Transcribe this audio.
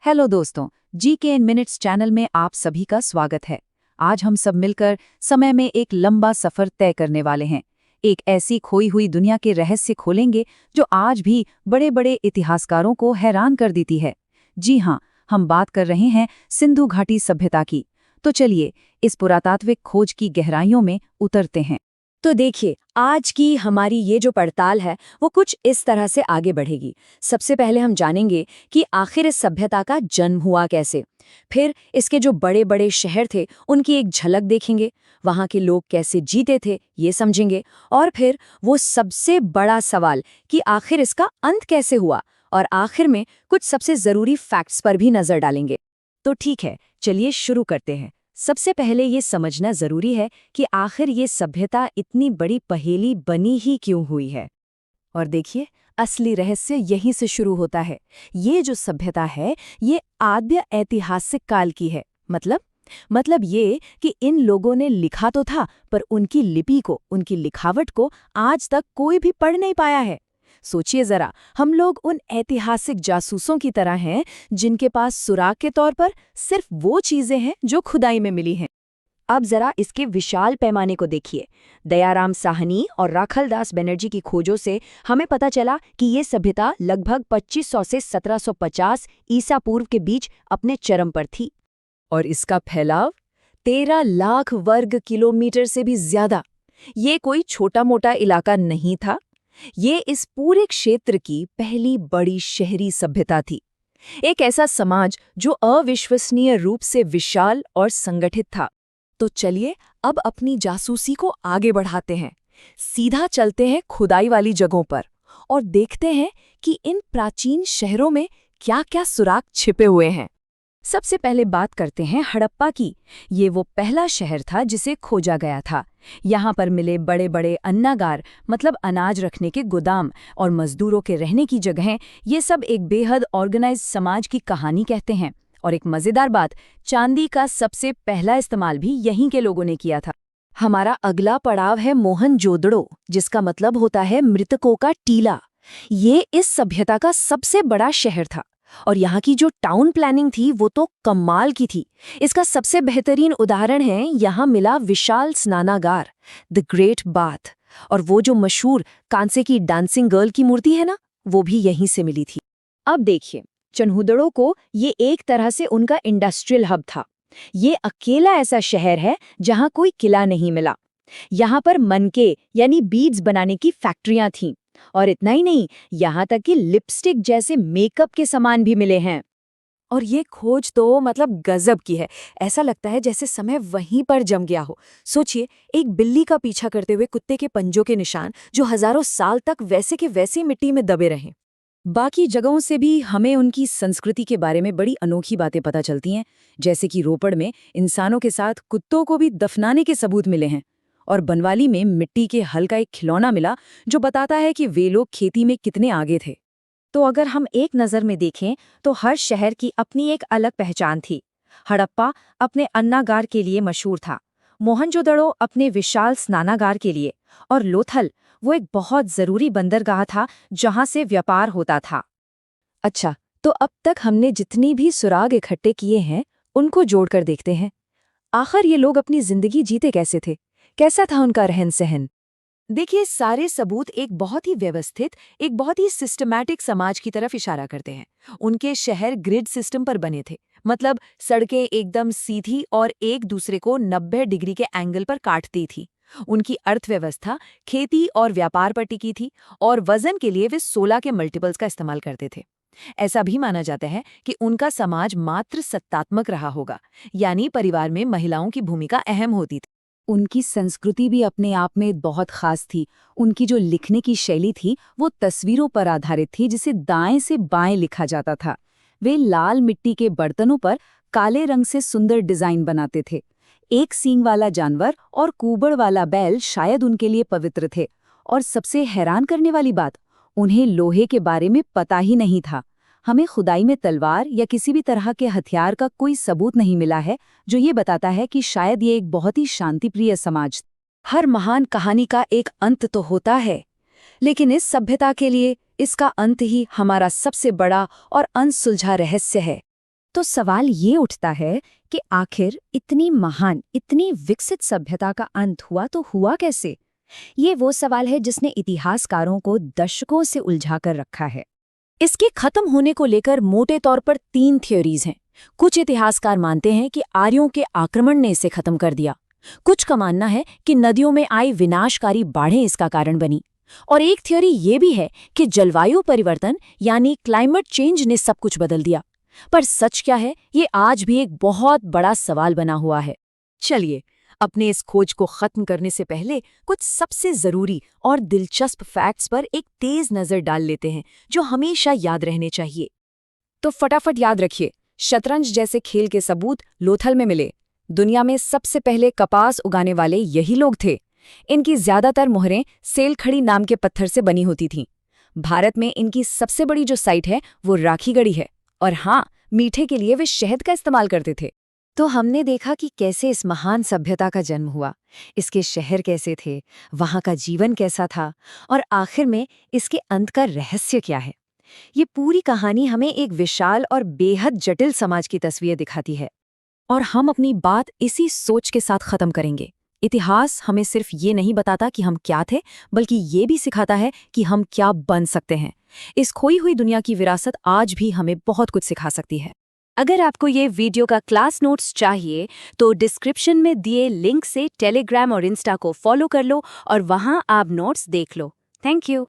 Hello दोस्तों, GK इन minutes channel में आप सभी का स्वागत है। आज हम सब मिलकर समय में एक लंबा सफर तय करने वाले हैं। एक ऐसी खोई हुई दुनिया के रहस्य खोलेंगे जो आज भी बड़े बड़े इतिहासकारों को हैरान कर देती है। जी हाँ, हम बात कर रहे हैं सिंधु घाटी सभ्यता की। तो चलिए इस पुरातात्विक खोज की गहराइयों में उतरते हैं। तो देखिए, आज की हमारी ये जो पड़ताल है वो कुछ इस तरह से आगे बढ़ेगी। सबसे पहले हम जानेंगे कि आखिर इस सभ्यता का जन्म हुआ कैसे। फिर इसके जो बड़े बड़े शहर थे उनकी एक झलक देखेंगे, वहाँ के लोग कैसे जीते थे ये समझेंगे, और फिर वो सबसे बड़ा सवाल कि आखिर इसका अंत कैसे हुआ, और आखिर में कुछ सबसे ज़रूरी फैक्ट्स पर भी नज़र डालेंगे। तो ठीक है, चलिए शुरू करते हैं। सबसे पहले ये समझना जरूरी है कि आखिर ये सभ्यता इतनी बड़ी पहेली बनी ही क्यों हुई है। और देखिए, असली रहस्य यहीं से शुरू होता है। ये जो सभ्यता है ये आद्य ऐतिहासिक काल की है। मतलब ये कि इन लोगों ने लिखा तो था, पर उनकी लिपि को, उनकी लिखावट को आज तक कोई भी पढ़ नहीं पाया है। सोचिए जरा, हम लोग उन ऐतिहासिक जासूसों की तरह हैं जिनके पास सुराग के तौर पर सिर्फ वो चीजें हैं जो खुदाई में मिली हैं। अब जरा इसके विशाल पैमाने को देखिए। दयाराम साहनी और राखलदास बनर्जी की खोजों से हमें पता चला कि ये सभ्यता लगभग 2500 से 1750 ईसा पूर्व के बीच अपने चरम पर थी। और इसका फैलाव 13 लाख वर्ग किलोमीटर से भी ज्यादा। ये कोई छोटा मोटा इलाका नहीं था। ये इस पूरे क्षेत्र की पहली बड़ी शहरी सभ्यता थी। एक ऐसा समाज जो अविश्वसनीय रूप से विशाल और संगठित था। तो चलिए अब अपनी जासूसी को आगे बढ़ाते हैं। सीधा चलते हैं खुदाई वाली जगहों पर और देखते हैं कि इन प्राचीन शहरों में क्या-क्या सुराग छिपे हुए हैं। सबसे पहले बात करते हैं हड़प्पा की। ये वो पहला शहर था जिसे खोजा गया था। यहाँ पर मिले बड़े बड़े अन्नागार, मतलब अनाज रखने के गोदाम, और मजदूरों के रहने की जगहें, ये सब एक बेहद ऑर्गेनाइज्ड समाज की कहानी कहते हैं। और एक मजेदार बात, चांदी का सबसे पहला इस्तेमाल भी यहीं के लोगों ने किया था। हमारा अगला पड़ाव है मोहनजोदड़ो, जिसका मतलब होता है मृतकों का टीला। ये इस सभ्यता का सबसे बड़ा शहर था। और यहाँ की जो टाउन प्लानिंग थी वो तो कमाल की थी। इसका सबसे बेहतरीन उदाहरण है यहाँ मिला विशाल स्नानागार, द ग्रेट बाथ। और वो जो मशहूर कांसे की डांसिंग गर्ल की मूर्ति है ना, वो भी यहीं से मिली थी। अब देखिए, चन्हुदड़ों को ये एक तरह से उनका इंडस्ट्रियल हब था। ये अकेला ऐसा शहर है जहाँ कोई किला नहीं मिला। यहाँ पर मनके यानी बीड्स बनाने की फैक्ट्रियाँ थीं। और इतना ही नहीं, यहाँ तक कि लिपस्टिक जैसे मेकअप के सामान भी मिले हैं। और ये खोज तो मतलब गजब की है। ऐसा लगता है जैसे समय वहीं पर जम गया हो। सोचिए, एक बिल्ली का पीछा करते हुए कुत्ते के पंजों के निशान जो हजारों साल तक वैसे के वैसे मिट्टी में दबे रहे। बाकी जगहों से भी हमें उनकी संस्कृति के बारे में बड़ी अनोखी बातें पता चलती हैं, जैसे कि रोपड़ में इंसानों के साथ कुत्तों को भी दफनाने के सबूत मिले हैं। और बनवाली में मिट्टी के हल का एक खिलौना मिला जो बताता है कि वे लोग खेती में कितने आगे थे। तो अगर हम एक नज़र में देखें तो हर शहर की अपनी एक अलग पहचान थी। हड़प्पा अपने अन्नागार के लिए मशहूर था, मोहनजोदड़ो अपने विशाल स्नानागार के लिए, और लोथल वो एक बहुत ज़रूरी बंदरगाह था जहाँ से व्यापार होता था। अच्छा, तो अब तक हमने जितनी भी सुराग इकट्ठे किए हैं उनको जोड़कर देखते हैं। आखिर ये लोग अपनी जिंदगी जीते कैसे थे? कैसा था उनका रहन सहन? देखिए, सारे सबूत एक बहुत ही व्यवस्थित, एक बहुत ही सिस्टमैटिक समाज की तरफ इशारा करते हैं। उनके शहर ग्रिड सिस्टम पर बने थे, मतलब सड़कें एकदम सीधी और एक दूसरे को 90 डिग्री के एंगल पर काटती थी। उनकी अर्थव्यवस्था खेती और व्यापार पर टिकी थी, और वजन के लिए वे 16 के मल्टीपल्स का इस्तेमाल करते थे। ऐसा भी माना जाता है कि उनका समाज मात्र सत्तात्मक रहा होगा, यानी परिवार में महिलाओं की भूमिका अहम होती थी। उनकी संस्कृति भी अपने आप में बहुत खास थी। उनकी जो लिखने की शैली थी वो तस्वीरों पर आधारित थी, जिसे दाएं से बाएं लिखा जाता था। वे लाल मिट्टी के बर्तनों पर काले रंग से सुंदर डिजाइन बनाते थे। एक सींग वाला जानवर और कुबड़ वाला बैल शायद उनके लिए पवित्र थे। और सबसे हैरान करने वाली बात, उन्हें लोहे के बारे में पता ही नहीं था। हमें खुदाई में तलवार या किसी भी तरह के हथियार का कोई सबूत नहीं मिला है, जो ये बताता है कि शायद ये एक बहुत ही शांतिप्रिय समाज। हर महान कहानी का एक अंत तो होता है, लेकिन इस सभ्यता के लिए इसका अंत ही हमारा सबसे बड़ा और अनसुलझा रहस्य है। तो सवाल ये उठता है कि आखिर इतनी महान, इतनी विकसित सभ्यता का अंत हुआ तो हुआ कैसे? ये वो सवाल है जिसने इतिहासकारों को दशकों से उलझा कर रखा है। इसके खत्म होने को लेकर मोटे तौर पर 3 थ्योरीज हैं। कुछ इतिहासकार मानते हैं कि आर्यों के आक्रमण ने इसे खत्म कर दिया। कुछ का मानना है कि नदियों में आई विनाशकारी बाढ़ें इसका कारण बनी। और एक थ्योरी ये भी है कि जलवायु परिवर्तन यानी क्लाइमेट चेंज ने सब कुछ बदल दिया। पर सच क्या है, ये आज भी एक बहुत बड़ा सवाल बना हुआ है। चलिए, अपने इस खोज को खत्म करने से पहले कुछ सबसे जरूरी और दिलचस्प फैक्ट्स पर एक तेज नजर डाल लेते हैं, जो हमेशा याद रहने चाहिए। तो फटाफट याद रखिए, शतरंज जैसे खेल के सबूत लोथल में मिले। दुनिया में सबसे पहले कपास उगाने वाले यही लोग थे। इनकी ज्यादातर मोहरें सेलखड़ी नाम के पत्थर से बनी होती थीं। भारत में इनकी सबसे बड़ी जो साइट है वो राखीगढ़ी है। और हाँ, मीठे के लिए वे शहद का इस्तेमाल करते थे। तो हमने देखा कि कैसे इस महान सभ्यता का जन्म हुआ, इसके शहर कैसे थे, वहाँ का जीवन कैसा था, और आखिर में इसके अंत का रहस्य क्या है। ये पूरी कहानी हमें एक विशाल और बेहद जटिल समाज की तस्वीर दिखाती है। और हम अपनी बात इसी सोच के साथ खत्म करेंगे। इतिहास हमें सिर्फ ये नहीं बताता कि हम क्या थे, बल्कि ये भी सिखाता है कि हम क्या बन सकते हैं। इस खोई हुई दुनिया की विरासत आज भी हमें बहुत कुछ सिखा सकती है। अगर आपको ये वीडियो का क्लास नोट्स चाहिए तो डिस्क्रिप्शन में दिए लिंक से टेलीग्राम और इंस्टा को फॉलो कर लो और वहाँ आप नोट्स देख लो। Thank you.